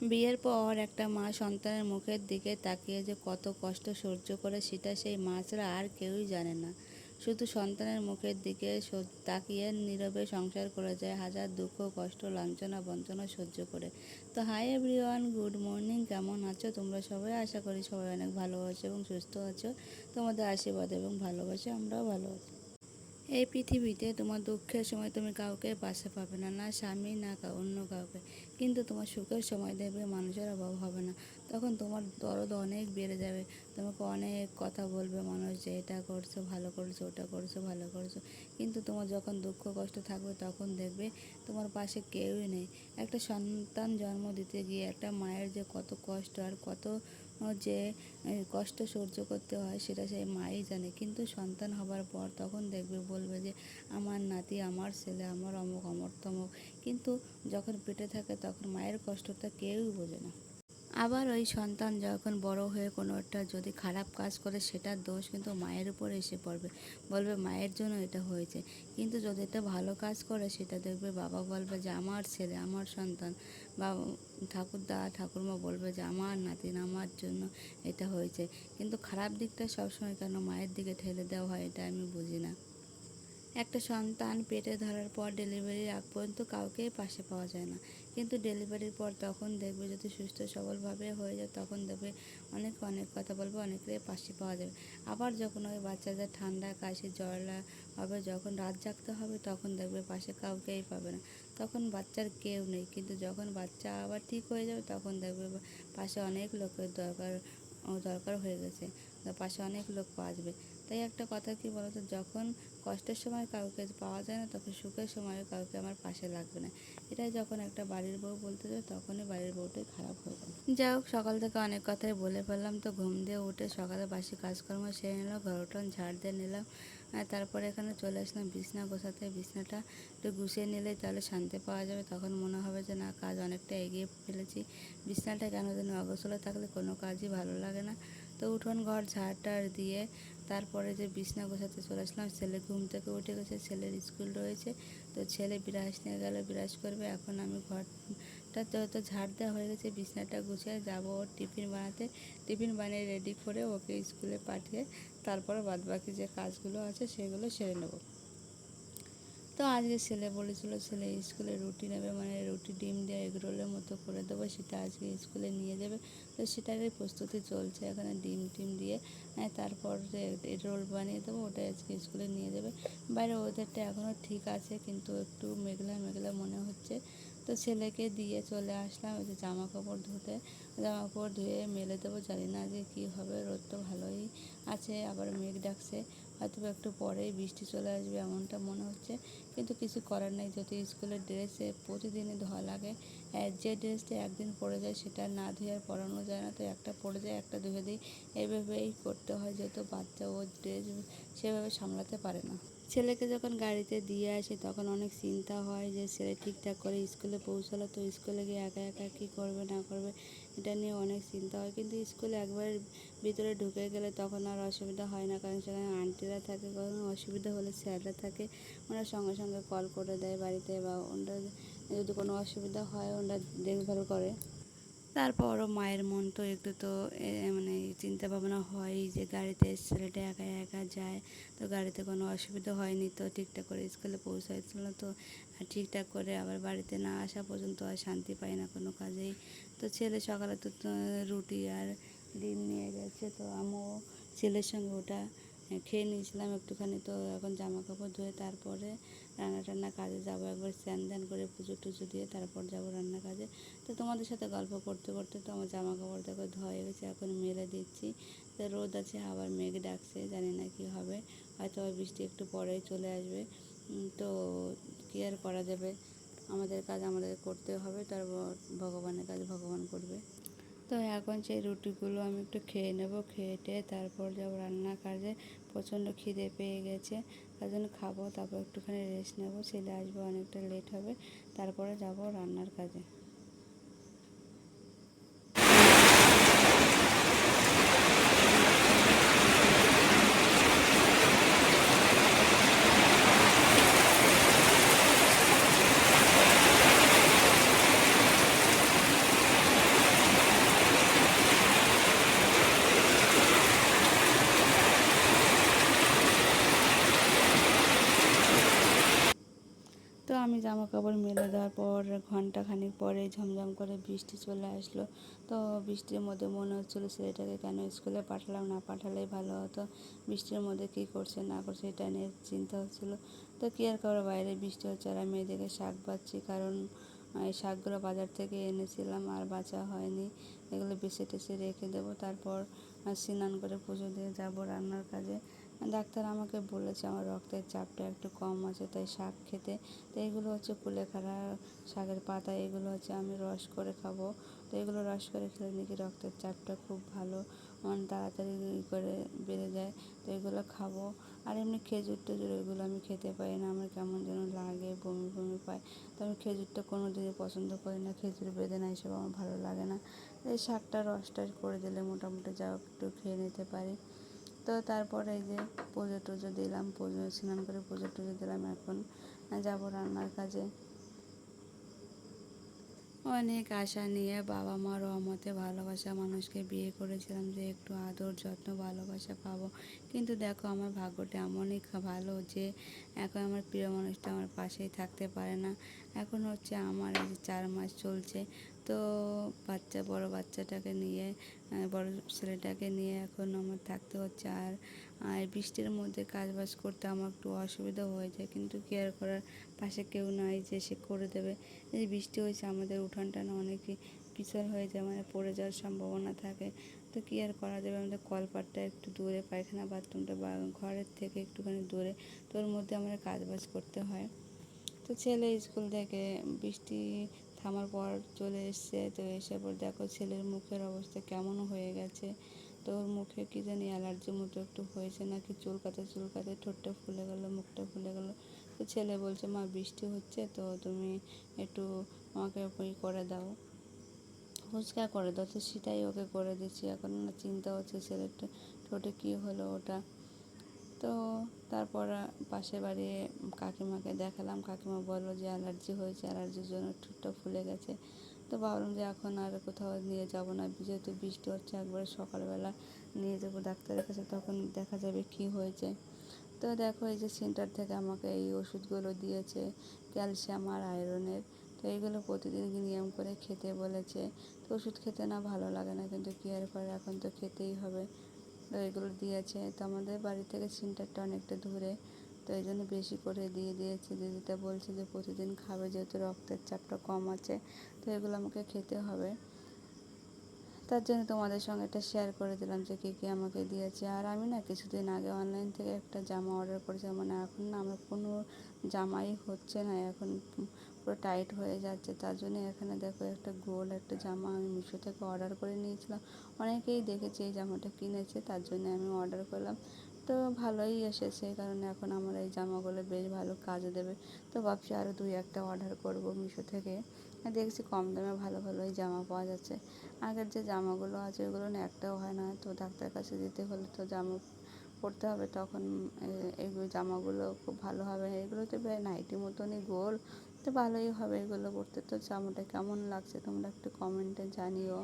বিয়ের পর একটা মা সন্তানের মুখের দিকে তাকিয়ে যে কত কষ্ট সহ্য করে সেটা সেই মা ছাড়া আর কেউই জানে না। শুধু সন্তানের মুখের দিকে তাকিয়ে নীরবে সংসার করে যায় হাজার দুঃখ কষ্ট লাঞ্ছনা বঞ্চনা সহ্য করে। তো হাই এভরিওয়ান, গুড মর্নিং। কেমন আছো তোমরা সবাই? আশা করি সবাই অনেক ভালো আছো এবং সুস্থ আছো। তোমাদের আশীর্বাদ এবং ভালোবাসা আমরাও ভালো আছি। এই পৃথিবীতে তোমার দুঃখের সময় তুমি কাউকে পাশে পাবে না, না স্বামী না অন্য কাউকে। কিন্তু তোমার সুখের সময় দেখবে মানুষের অভাব হবে না। তখন তোমার দরদ অনেক বেড়ে যাবে। তোমাকে অনেক কথা বলবে মানুষ যে এটা করছো ভালো করছো, ওটা করছো ভালো করছো। কিন্তু তোমার যখন দুঃখ কষ্ট থাকবে তখন দেখবে তোমার পাশে কেউই নেই। একটা সন্তান জন্ম দিতে গিয়ে একটা মায়ের যে কত কষ্ট আর কত যে কষ্ট সহ্য করতে হয় সেটা সেই মাই জানে। কিন্তু সন্তান হবার পর তখন দেখবে বলবে যে আমার নাতি, আমার ছেলে, আমার অমুক অমর তমুক। কিন্তু যখন পেটে থাকে তখন মায়ের কষ্টটা কেউই বোঝে না। আবার ওই সন্তান যখন বড় হয়ে কোনো একটা যদি খারাপ কাজ করে সেটার দোষ কিন্তু মায়ের উপর এসে পড়বে, বলবে মায়ের জন্য এটা হয়েছে। কিন্তু যদি এটা ভালো কাজ করে সেটা দেখবে বাবা বলবে যে আমার ছেলে, আমার সন্তান, বা ঠাকুরদা ঠাকুরমা বলবে যে আমার নাতিন, আমার জন্য এটা হয়েছে। কিন্তু খারাপ দিকটা সবসময় কেন মায়ের দিকে ঠেলে দেওয়া হয় এটা আমি বুঝি না। একটা সন্তান পেটে ধরার পর ডেলিভারির আগ পর্যন্ত কাউকেই পাশে পাওয়া যায় না। কিন্তু ডেলিভারির পর তখন দেখবে যদি সুস্থ সবলভাবে হয়ে যায় তখন দেখবে অনেক অনেক কথা বলবে, অনেকের পাশে পাওয়া যাবে। আবার যখন ওই বাচ্চাদের ঠান্ডা কাশি জ্বর হবে, যখন রাত জাগতে হবে তখন দেখবে পাশে কাউকেই পাবে না। তখন বাচ্চার কেউ নেই। কিন্তু যখন বাচ্চা আবার ঠিক হয়ে যাবে তখন দেখবে পাশে অনেক লোকের দরকার হয়ে গেছে, পাশে অনেক লোক পাওয়া যাবে। তাই একটা কথা কি বলতো, যখন কষ্টের সময় কাউকে পাওয়া যায় না তখন সুখের সময় কাউকে আমার পাশে লাগবে না। এটাই যখন একটা বাড়ির বউ বলতে যায় তখনই বাড়ির বউটাই খারাপ হয়ে যায়। যাই হোক, সকাল থেকে অনেক কথাই বলে ফেললাম। তো ঘুম দিয়ে উঠে সকালে বাসি কাজকর্ম সেরে নিলাম, ঘর উঠান ঝাড় দিয়ে নিলাম। তারপরে এখানে চলে আসলাম বিছনা গোছাতে। বিছনাটা একটু গুছিয়ে নিলেই তাহলে শান্তি পাওয়া যাবে। তখন মনে হবে যে না, কাজ অনেকটা এগিয়ে ফেলেছি। বিছনাটা কেন যেন অগোছালো থাকলে কোনো কাজই ভালো লাগে না। তো উঠোন ঘর ঝাড় দিয়ে তারপরে যে বিছনা গোছাতে চলে আসলাম। ছেলে ঘুম থেকে উঠে গেছে, ছেলের স্কুল রয়েছে। তো ছেলে বিরাজ নিয়ে গেলে বিরাজ করবে। এখন আমি ঘরটা তো ঝাড় দেওয়া হয়ে গেছে, বিছনাটা গুছিয়ে যাবো ওর টিফিন বানাতে। টিফিন বানিয়ে রেডি করে ওকে স্কুলে পাঠিয়ে তারপরে বাদবাকি যে কাজগুলো আছে সেগুলো সেরে নেব। তো আজকে ছেলে বলেছিল ছেলে স্কুলে রুটি নেবে, মানে রুটি ডিম দিয়ে এগরোলের মতো করে দেবো, সেটা আজকে স্কুলে নিয়ে যাবে। তো সেটারই প্রস্তুতি চলছে। এখানে ডিম টিম দিয়ে তারপর রোল বানিয়ে দেবো, ওটা আজকে স্কুলে নিয়ে যাবে। বাইরে ওয়েদারটা এখনও ঠিক আছে কিন্তু একটু মেঘলা মেঘলা মনে হচ্ছে। তো ছেলেকে দিয়ে চলে আসলাম ওই যে জামা কাপড় ধুয়ে মেলে দেবো। জানি না যে কী হবে, রোদ তো ভালোই আছে, আবার মেঘ ডাকছে, হয়তো একটু পরেই বৃষ্টি চলে আসবে এমনটা মনে হচ্ছে। কিন্তু কিছু করার নেই, যদি স্কুলের ড্রেসে প্রতিদিনই ধোয়া লাগে। যে ড্রেসটা একদিন পরে যায় সেটা না ধুয়ে আর পরানো যায় না, তো একটা পরে যায় একটা ধুয়ে দিই। এইভাবেই করতে হয়, যেহেতু বাচ্চা ও ড্রেস সেভাবে সামলাতে পারে না। ছেলেকে যখন গাড়িতে দিয়ে আসি তখন অনেক চিন্তা হয় যে ছেলে ঠিকঠাক করে স্কুলে পৌঁছালো, তো স্কুলে গিয়ে একা একা কী করবে না করবে এটা নিয়ে অনেক চিন্তা হয়। কিন্তু স্কুলে একবার ভিতরে ঢুকে গেলে তখন আর অসুবিধা হয় না, কারণ সেখানে আন্টিরা থাকে। কোনো অসুবিধা হলে স্যাররা থাকে, ওনারা সঙ্গে সঙ্গে কল করে দেয় বাড়িতে, বা ওনারা যদি কোনো অসুবিধা হয় ওনারা দেখভাল করে। তারপরও মায়ের মন তো একটু তো মানে চিন্তা ভাবনা হয় যে গাড়িতে ছেলেটা একা একা যায়, তো গাড়িতে কোনো অসুবিধা হয়নি, তো ঠিকঠাক করে স্কুলে পৌঁছাচ্ছিল। তো ঠিকঠাক করে আবার বাড়িতে না আসা পর্যন্ত আর শান্তি পায় না কোনো কাজেই। তো ছেলে সকালে তো রুটি আর ডিম নিয়ে গেছে, তো আমিও ছেলের সঙ্গে ওটা খেয়ে নিয়েছিলাম একটুখানি। তো এখন জামা কাপড় ধুয়ে তারপরে রান্না কাজে যাবো। একবার স্নান ধ্যান করে পুজো টুজো দিয়ে তারপর যাবো রান্না কাজে। তো তোমাদের সাথে গল্প করতে করতে তো আমার জামা কাপড় দেখো ধোয়া হয়ে গেছে, এখন মেলে দিচ্ছি। তো রোদ আছে, আবার মেঘ ডাকছে, জানি না কী হবে, হয়তো বৃষ্টি একটু পরেই চলে আসবে। তো কী আর করা যাবে, আমাদের কাজ আমাদের করতে হবে, তারপর ভগবানের কাজ ভগবান করবে। তো এখন সেই রুটিগুলো আমি একটু খেয়ে নেবো, খেয়ে টেয়ে তারপর যাবো রান্নার কাজে। প্রচণ্ড খিদে পেয়ে গেছে, তার জন্য খাবো, তারপর একটুখানি রেস্ট নেবো। ছেলে আসবে, অনেকটা লেট হবে, তারপরে যাবো রান্নার কাজে। আমি জামা কাপড় মেলে দেওয়ার পর ঘন্টাখানিক পরে ঝমঝম করে বৃষ্টি চলে আসলো। তো বৃষ্টির মধ্যে মনে হচ্ছিলো ছেলেটাকে কেন স্কুলে পাঠালাম, না পাঠালেই ভালো হতো। বৃষ্টির মধ্যে কী করছে না করছে এটা নিয়ে চিন্তা হচ্ছিলো। তো কী আর করো, বাইরে বৃষ্টি হচ্ছে আর আমি এদিকে শাক বাছছি, কারণ এই শাকগুলো বাজার থেকে এনেছিলাম আর বাছা হয়নি। এগুলো বেছে টেছে রেখে দেবো, তারপর স্নান করে পুজো দিয়ে যাব রান্নার কাজে। ডাক্তার আমাকে বলেছে আমার রক্তের চাপটা একটু কম আছে, তাই শাক খেতে। তো এগুলো হচ্ছে কুলেখাড়া শাকের পাতা, এগুলো হচ্ছে আমি রস করে খাবো। তো এগুলো রস করে খেলে নাকি রক্তের চাপটা খুব ভালো, মানে তাড়াতাড়ি করে বেড়ে যায়। তো এগুলো খাবো। আর এমনি খেজুর টেজুর এগুলো আমি খেতে পারি না, আমার কেমন যেন লাগে, বমি বমি পায়। তো আমি খেজুরটা কোনো দিনই পছন্দ করি না, খেজুর বেদানা এসব আমার ভালো লাগে না। এই শাকটা রসটা করে দিলে মোটামুটি যাও একটু খেয়ে নিতে পারি। তো তারপরে এই যে পুজো টুজো দিলাম, পুজো স্নান করে পুজো টুজো দিলাম, এখন যাব রান্নার কাজে। অনেক আশা নিয়ে বাবা মার রহমতে ভালোবাসা মানুষকে বিয়ে করেছিলাম যে একটু আদর যত্ন ভালোবাসা পাবো। কিন্তু দেখো আমার ভাগ্যটা এমনই ভালো যে এখন আমার প্রিয় মানুষটা আমার পাশেই থাকতে পারে না। এখন হচ্ছে আমার এই যে 4 মাস চলছে, তো বড় বাচ্চাটাকে নিয়ে, বড় ছেলেটাকে নিয়ে এখন আমার থাকতে হচ্ছে। আর বৃষ্টির মধ্যে কাজ বাজ করতে আমার একটু অসুবিধা হয়ে যায়, কিন্তু কেয়ার করার পাশে কেউ নাই যে সে করে দেবে। এই বৃষ্টি হয়েছে আমাদের উঠানটা না অনেকই পিছল হয়ে যায়, মানে পড়ে যাওয়ার সম্ভাবনা থাকে। তো কী আর করা যাবে, আমাদের কলপাটটা একটু দূরে, পায়খানা বাথরুমটা বা ঘরের থেকে একটুখানি দূরে, তো ওর মধ্যে আমাদের কাজ বাজ করতে হয়। তো ছেলে স্কুল থেকে বৃষ্টি থামার পর চলে এসছে, তো এসে পর দেখো ছেলের মুখের অবস্থা কেমন হয়ে গেছে। তো ওর মুখে কী জানি অ্যালার্জির মতো একটু হয়েছে, নাকি চুলকাতে চুলকাতে ঠোঁটটা ফুলে গেলো, মুখটা ফুলে গেলো। তো ছেলে বলছে মা বৃষ্টি হচ্ছে, তো তুমি একটু আমাকে করে দাও, ফুচকা করে দাও। তো সেটাই ওকে করে দিচ্ছি। এখন না চিন্তা হচ্ছে ছেলের ঠোঁটে কী হলো ওটা। তো তারপর পাশের বাড়ি কাকিমাকে দেখালাম, কাকিমা বললো যে অ্যালার্জি হয়েছে, অ্যালার্জির জন্য ঠোঁটটা ফুলে গেছে। তো ভাবলাম যে এখন আর কোথাও নিয়ে যাব না, যেহেতু বৃষ্টি হচ্ছে, একবারে সকালবেলা নিয়ে যাবো ডাক্তারের কাছে, তখন দেখা যাবে কি হয়েছে। তো দেখো এই যে সেন্টার থেকে আমাকে এই ওষুধগুলো দিয়েছে, ক্যালসিয়াম আর আয়রনের। তো এইগুলো প্রতিদিন নিয়ম করে খেতে বলেছে। তো ওষুধ খেতে না ভালো লাগে না, কিন্তু কী আর করে, এখন তো খেতেই হবে। তো এগুলো দিয়েছে। তো আমাদের বাড়ি থেকে সেন্টারটা অনেকটা দূরে, তো এই জন্য বেশি করে দিয়ে দিয়েছে। দিদিটা বলছে যে প্রতিদিন খাবে, যেহেতু রক্তের চাপটা কম আছে, তো এগুলো আমাকে খেতে হবে। তার জন্য তোমাদের সঙ্গে এটা শেয়ার করে দিলাম যে কী কী আমাকে দিয়েছে। আর আমি না কিছুদিন আগে অনলাইন থেকে একটা জামা অর্ডার করেছিলাম, মানে এখন না আমার কোনো জামাই হচ্ছে না, এখন পুরো টাইট হয়ে যাচ্ছে। তার জন্য এখানে দেখো একটা গোল একটা জামা আমি মিশো থেকে অর্ডার করে নিয়েছিলাম। অনেকেই দেখেছে এই জামাটা কিনেছে, তার জন্য আমি অর্ডার করলাম। তো ভালোই এসেছে, কারণ এখন আমার এই জামাগুলো বেশ ভালো কাজে দেবে। তো ভাবছি আরও 2-1টা অর্ডার করব মিশো থেকে। দেখছি কম দামে ভালো ভালোই জামা পাওয়া যাচ্ছে। আগের যে জামাগুলো আছে ওগুলো না একটাও হয় না, তো ডাক্তারের কাছে যেতে হলে তো জামা পরতে হবে, তখন এইগুলো জামাগুলো খুব ভালো হবে। এগুলো তো প্রায় নাইটি মতনই গোল, তো ভালোই হবে এগুলো পরতে। তো জামাটা কেমন লাগছে তোমরা একটু কমেন্টে জানিও।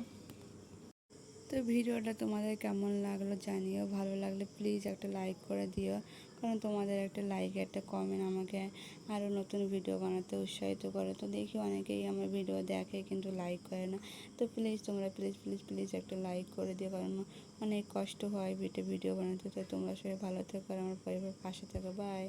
তো ভিডিওটা তোমাদের কেমন লাগলো জানিও, ভালো লাগলে প্লিজ একটা লাইক করে দিও, কারণ তোমাদের একটা লাইক একটা কমেন্ট আমাকে আরও নতুন ভিডিও বানাতে উৎসাহিত করে। তো দেখি অনেকেই আমার ভিডিও দেখে কিন্তু লাইক করে না। তো প্লিজ তোমরা প্লিজ প্লিজ প্লিজ একটা লাইক করে দিও, কারণ অনেক কষ্ট হয় ভিডিও বানাতে। তো তোমরা সবাই ভালো থেকো আর আমার পরিবার পাশে থেকো। বাই।